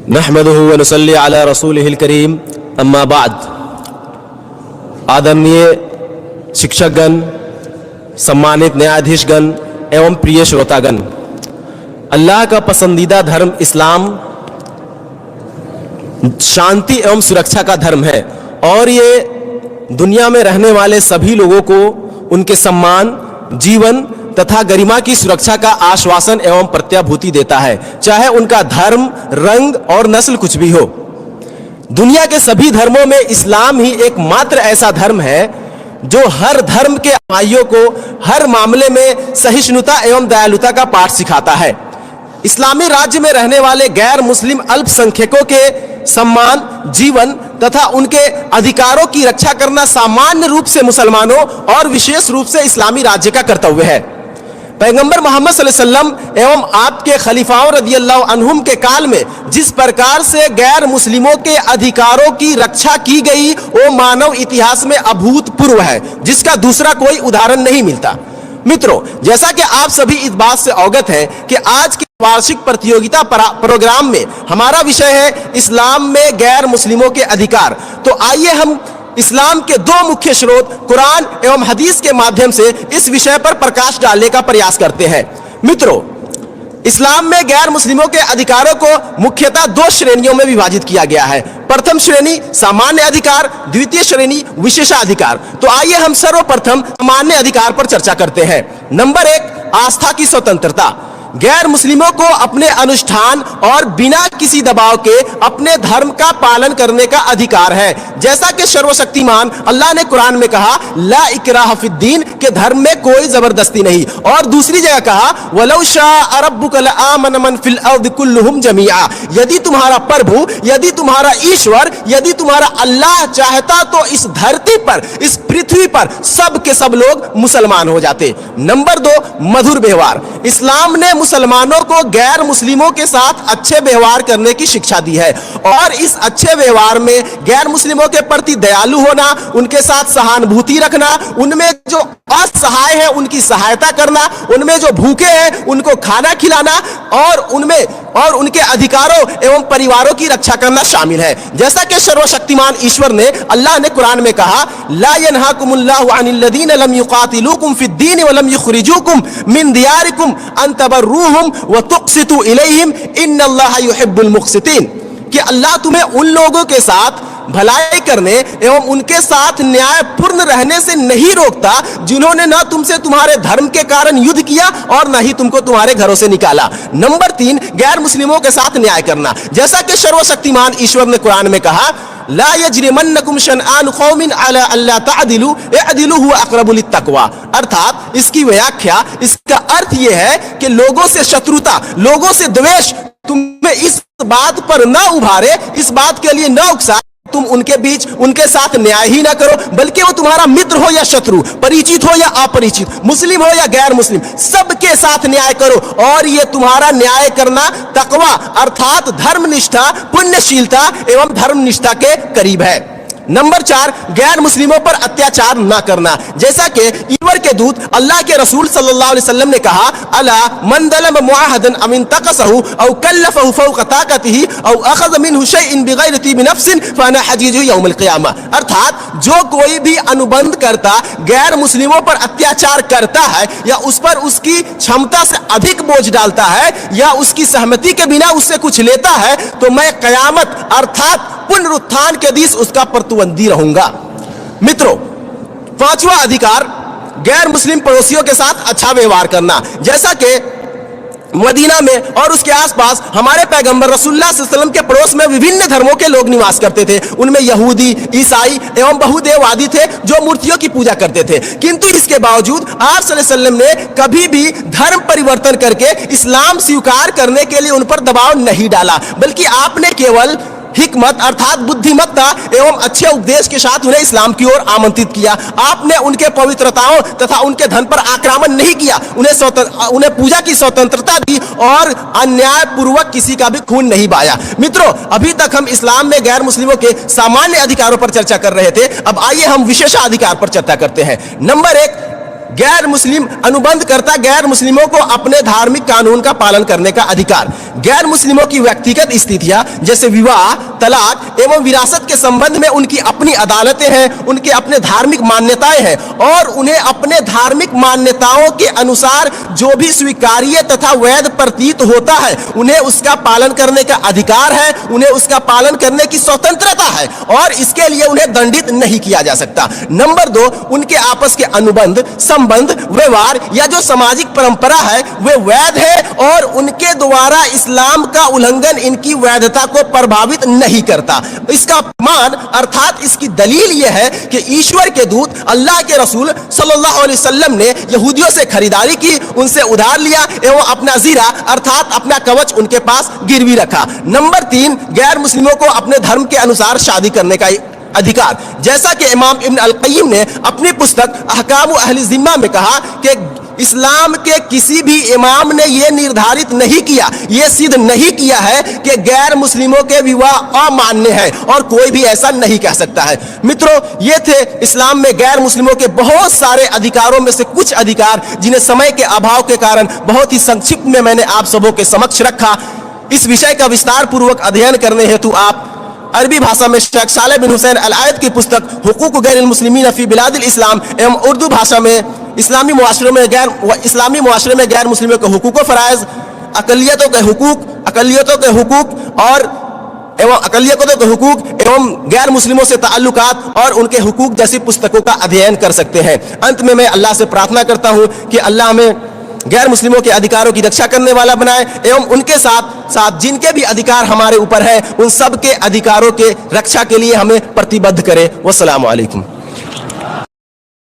नहमदुहु व नसल्ली अला रसूलिहिल करीम अम्मा बाद। आदरणीय शिक्षकगण, सम्मानित न्यायाधीशगण एवं प्रिय श्रोतागण, अल्लाह का पसंदीदा धर्म इस्लाम शांति एवं सुरक्षा का धर्म है और ये दुनिया में रहने वाले सभी लोगों को उनके सम्मान, जीवन तथा गरिमा की सुरक्षा का आश्वासन एवं प्रत्याभूति देता है, चाहे उनका धर्म, रंग और नस्ल कुछ भी हो। दुनिया के सभी धर्मों में इस्लाम ही एकमात्र ऐसा धर्म है जो हर धर्म के अनुयायियों को हर मामले में सहिष्णुता एवं दयालुता का पाठ सिखाता है। इस्लामी राज्य में रहने वाले गैर मुस्लिम अल्पसंख्यकों के सम्मान, जीवन तथा उनके अधिकारों की रक्षा करना सामान्य रूप से मुसलमानों और विशेष रूप से इस्लामी राज्य का कर्तव्य है। पैगंबर मोहम्मद सल्लल्लाहु अलैहि वसल्लम एवं आपके खलीफाओं रदियल्लाहु अन्हुम के काल में जिस प्रकार से गैर मुस्लिमों के अधिकारों की रक्षा की गई वो मानव इतिहास में अभूतपूर्व है, जिसका दूसरा कोई उदाहरण नहीं मिलता। मित्रों, जैसा कि आप सभी इस बात से अवगत हैं कि आज के वार्षिक प्रतियोगिता प्रोग्राम में हमारा विषय है इस्लाम में गैर मुस्लिमों के अधिकार। तो आइए हम इस्लाम के दो मुख्य स्रोत कुरान एवं हदीस के माध्यम से इस विषय पर प्रकाश डालने का प्रयास करते हैं। मित्रों, इस्लाम में गैर मुस्लिमों के अधिकारों को मुख्यतः दो श्रेणियों में विभाजित किया गया है। प्रथम श्रेणी सामान्य अधिकार, द्वितीय श्रेणी विशेषाधिकार। तो आइए हम सर्वप्रथम सामान्य अधिकार पर चर्चा करते हैं। नंबर 1, आस्था की स्वतंत्रता। गैर मुस्लिमों को अपने अनुष्ठान और बिना किसी दबाव के अपने धर्म का पालन करने का अधिकार है। जैसा कि सर्वशक्तिमान अल्लाह ने कुरान में कहा, ला इकराह फिद्दीन, के धर्म में कोई जबरदस्ती नहीं। और दूसरी जगह कहा, वलौ शाअ रब्बुका लआमन मन फिल अर्दि कुल्लुहुम जमीआ, यदि तुम्हारा प्रभु, यदि तुम्हारा ईश्वर, यदि तुम्हारा अल्लाह चाहता तो इस धरती पर, इस पृथ्वी पर सब के सब लोग मुसलमान हो जाते। नंबर 2, मधुर व्यवहार। इस्लाम ने मुसलमानों को गैर मुस्लिमों के साथ अच्छे व्यवहार करने की शिक्षा दी है और इस अच्छे व्यवहार में गैर मुस्लिमों के प्रति दयालु होना, उनके साथ सहानुभूति रखना, उनमें जो असहाय है उनकी सहायता करना, उनमें जो भूखे हैं उनको खाना खिलाना और उनके अधिकारों एवं परिवारों की रक्षा करना शामिल है। जैसा कि सर्वशक्तिमान ईश्वर ने, अल्लाह ने कुरान में कहा, ला यनहाकुमुल्लाहु अनिल लदीन लम युकातिलूकुम फिद्दीन व लम युखरिजूकुम मिन दियारिकुम अन तबर्रूहुम व तुक़सितू इलैहिम इन्नल्लाहा युहिब्बुल मुक़सितीन, कि अल्लाह तुम्हें उन लोगों के साथ भलाई करने एवं उनके साथ न्यायपूर्ण रहने से नहीं रोकता जिन्होंने न तुमसे तुम्हारे धर्म के कारण युद्ध किया और न ही तुमको तुम्हारे घरों से निकाला। नंबर 3, गैर मुस्लिमों के साथ न्याय करना। जैसा कि सर्वशक्तिमान ईश्वर ने कुरान में कहा, ला यजरिमन्नकुम शनआन कौमिन अला अल्ला तअदिलू इअदिलू हुवा अक़रबु लित्तक़वा। अर्थात इसकी व्याख्या, इसका अर्थ यह है कि लोगों से शत्रुता, लोगों से द्वेष तुम्हें इस बात पर न उभारे, इस बात के लिए न उकसाए तुम उनके बीच उनके साथ न्याय ही ना करो, बल्कि वो तुम्हारा मित्र हो या शत्रु, परिचित हो या अपरिचित, मुस्लिम हो या गैर मुस्लिम, सबके साथ न्याय करो। और ये तुम्हारा न्याय करना तकवा अर्थात धर्मनिष्ठा, पुण्यशीलता एवं धर्मनिष्ठा के करीब है। नंबर 4, गैर मुस्लिमों पर अत्याचार न करना। जैसा कि ईश्वर के दूत अल्लाह के रसूल सल्लल्लाहु अलैहि वसल्लम ने कहा, अला मन ज़लम मुआहदन अव इंतक़सहु अव कल्लफहु फौक़ ताक़तिही अव अख़ज़ मिन्हु शैअन बिग़ैरि तीबि नफ़्सिन फ़अना हजीजुहु यौमल क़ियामा। अर्थात जो कोई भी अनुबंध करता गैर मुस्लिमों पर अत्याचार करता है या उस पर उसकी क्षमता से अधिक बोझ डालता है या उसकी सहमति के बिना उससे कुछ लेता है, तो मैं क़यामत अर्थात पुनरुत्थान के दिन उसका प्रतिद्वंदी रहूंगा। मित्रों, 5वां अधिकार, गैर मुस्लिम पड़ोसियों के साथ अच्छा व्यवहार करना। जैसा कि मदीना में और उसके आसपास हमारे पैगंबर रसूलुल्लाह सल्लल्लाहु अलैहि वसल्लम के पड़ोस में विभिन्न धर्मों के लोग निवास करते थे। उनमें यहूदी, ईसाई एवं बहुदेववादी थे जो मूर्तियों की पूजा करते थे। किंतु इसके बावजूद आप सल्लल्लाहु अलैहि वसल्लम ने कभी भी धर्म परिवर्तन करके इस्लाम स्वीकार करने के लिए उन पर दबाव नहीं डाला, बल्कि आपने केवल हिकमत अर्थात बुद्धिमत्ता एवं अच्छे उपदेश के साथ उन्हें इस्लाम की ओर आमंत्रित किया। आपने उनके पवित्रताओं तथा उनके धन पर आक्रमण नहीं किया, उन्हें पूजा की स्वतंत्रता दी और अन्यायपूर्वक किसी का भी खून नहीं बहाया। मित्रों, अभी तक हम इस्लाम में गैर मुस्लिमों के सामान्य अधिकारों पर चर्चा कर रहे थे। अब आइए हम विशेषाधिकार पर चर्चा करते हैं। नंबर 1, गैर मुस्लिम अनुबंध करता गैर मुस्लिमों को अपने धार्मिक कानून का पालन करने का अधिकार। गैर मुस्लिमों की व्यक्तिगत स्थितियां जैसे विवाह, तलाक एवं विरासत के संबंध में उनकी अपनी अदालतें हैं, उनके अपने धार्मिक मान्यताएं हैं और उन्हें अपने धार्मिक मान्यताओं के अनुसार जो भी स्वीकार्य तथा वैध प्रतीत होता है उन्हें उसका पालन करने का अधिकार है, उन्हें उसका पालन करने की स्वतंत्रता है और इसके लिए उन्हें दंडित नहीं किया जा सकता। नंबर 2, उनके आपस के अनुबंध, संबंध, व्यवहार या जो सामाजिक परंपरा है वे वैध है और उनके द्वारा इस्लाम का उल्लंघन इनकी वैधता को प्रभावित नहीं करता। इसका प्रमाण अर्थात इसकी दलील यह है कि ईश्वर के दूत अल्लाह के रसूल सल्लल्लाहु अलैहि वसल्लम ने यहूदियों से खरीदारी की, उनसे उधार लिया एवं अपना जीरा अर्थात अपना कवच उनके पास गिरवी रखा। नंबर 3, गैर मुस्लिमों को अपने धर्म के अनुसार शादी करने का अधिकार। जैसा कि इमाम इब्न अल क़य्यिम ने अपनी पुस्तक अहकाम अहले ज़िम्मा में कहा कि इस्लाम के किसी भी इमाम ने यह निर्धारित नहीं किया, यह सिद्ध नहीं किया है कि गैर मुस्लिमों के विवाह अमान्य है और कोई भी ऐसा नहीं कह सकता है। मित्रों, ये थे इस्लाम में गैर मुस्लिमों के बहुत सारे अधिकारों में से कुछ अधिकार जिन्हें समय के अभाव के कारण बहुत ही संक्षिप्त में मैंने आप सबों के समक्ष रखा। इस विषय का विस्तार पूर्वक अध्ययन करने हेतु आप अरबी भाषा में शेख सालेह बिन हुसैन अल आयद की पुस्तक हुकूक गैर मुस्लिमीन फी बिलादिल इस्लाम एवं उर्दू भाषा में इस्लामी मुआशरे में गैर मुस्लिमों के हुकूक व फराइज, अकलियतों के हुकूक और एवं अकलियतों के हुकूक एवं गैर मुस्लिमों से ताल्लुकात और उनके हुकूक जैसी पुस्तकों का अध्ययन कर सकते हैं। अंत में मैं अल्लाह से प्रार्थना करता हूँ कि अल्लाह हमें गैर मुस्लिमों के अधिकारों की रक्षा करने वाला बनाए एवं उनके साथ साथ जिनके भी अधिकार हमारे ऊपर है उन सब के अधिकारों के रक्षा के लिए हमें प्रतिबद्ध करे। वस्सलामु अलैकुम।